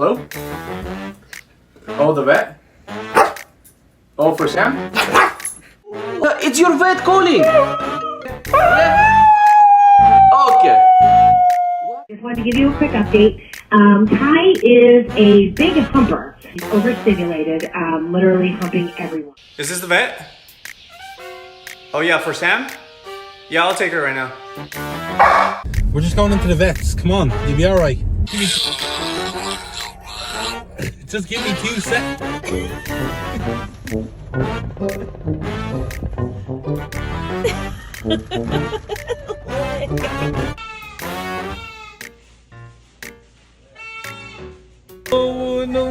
Hello? Oh, the vet? Oh, for Sam? It's your vet calling! Okay. Just wanted to give you a quick update. Ty is a big humper. He's overstimulated, literally humping everyone. Is this the vet? Oh yeah, for Sam? Yeah, I'll take her right now. We're just going into the vets. Come on, you'll be alright. Just give me 2 seconds. No,